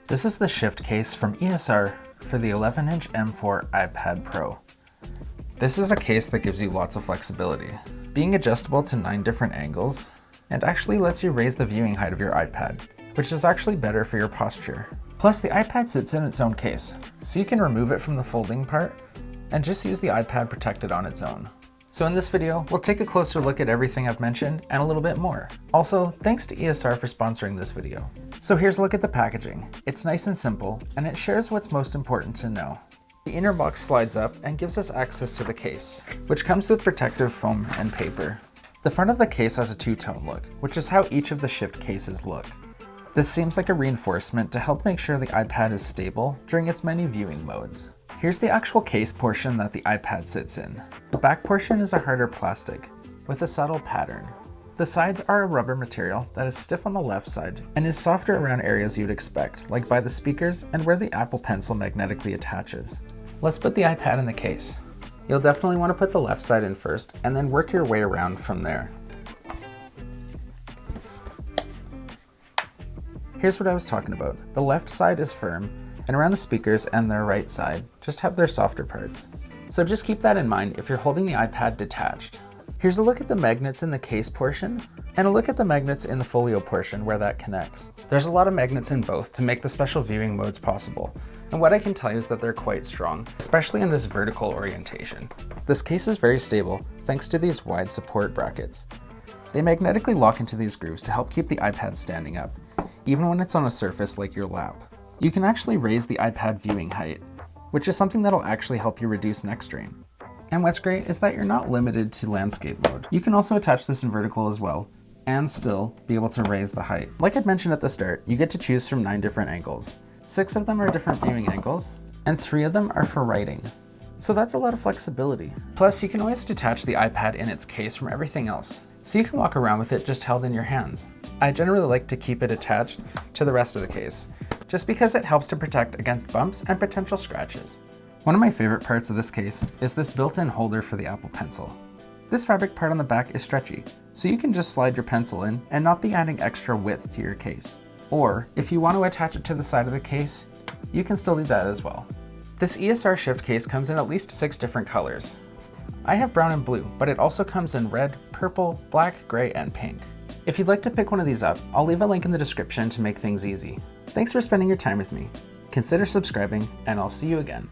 This is the Shift Case from ESR for the 11-inch M4 iPad Pro. This is a case that gives you lots of flexibility, being adjustable to 9 different angles, and actually lets you raise the viewing height of your iPad, which is actually better for your posture. Plus, the iPad sits in its own case, so you can remove it from the folding part and just use the iPad protected on its own. So in this video, we'll take a closer look at everything I've mentioned and a little bit more. Also, thanks to ESR for sponsoring this video. So here's a look at the packaging. It's nice and simple, and it shares what's most important to know. The inner box slides up and gives us access to the case, which comes with protective foam and paper. The front of the case has a two-tone look, which is how each of the Shift cases look. This seems like a reinforcement to help make sure the iPad is stable during its many viewing modes. Here's the actual case portion that the iPad sits in. The back portion is a harder plastic with a subtle pattern. The sides are a rubber material that is stiff on the left side and is softer around areas you'd expect, like by the speakers and where the Apple Pencil magnetically attaches. Let's put the iPad in the case. You'll definitely want to put the left side in first and then work your way around from there. Here's what I was talking about. The left side is firm, and around the speakers and their right side just have their softer parts. So just keep that in mind if you're holding the iPad detached. Here's a look at the magnets in the case portion, and a look at the magnets in the folio portion where that connects. There's a lot of magnets in both to make the special viewing modes possible, and what I can tell you is that they're quite strong, especially in this vertical orientation. This case is very stable thanks to these wide support brackets. They magnetically lock into these grooves to help keep the iPad standing up, even when it's on a surface like your lap. You can actually raise the iPad viewing height, which is something that'll actually help you reduce neck strain. And what's great is that you're not limited to landscape mode. You can also attach this in vertical as well, and still be able to raise the height. Like I'd mentioned at the start, you get to choose from 9 different angles. 6 of them are different viewing angles, and 3 of them are for writing. So that's a lot of flexibility. Plus, you can always detach the iPad in its case from everything else, so you can walk around with it just held in your hands. I generally like to keep it attached to the rest of the case, just because it helps to protect against bumps and potential scratches. One of my favorite parts of this case is this built-in holder for the Apple Pencil. This fabric part on the back is stretchy, so you can just slide your pencil in and not be adding extra width to your case. Or, if you want to attach it to the side of the case, you can still do that as well. This ESR Shift Case comes in at least 6 different colors. I have brown and blue, but it also comes in red, purple, black, gray, and pink. If you'd like to pick one of these up, I'll leave a link in the description to make things easy. Thanks for spending your time with me. Consider subscribing, and I'll see you again.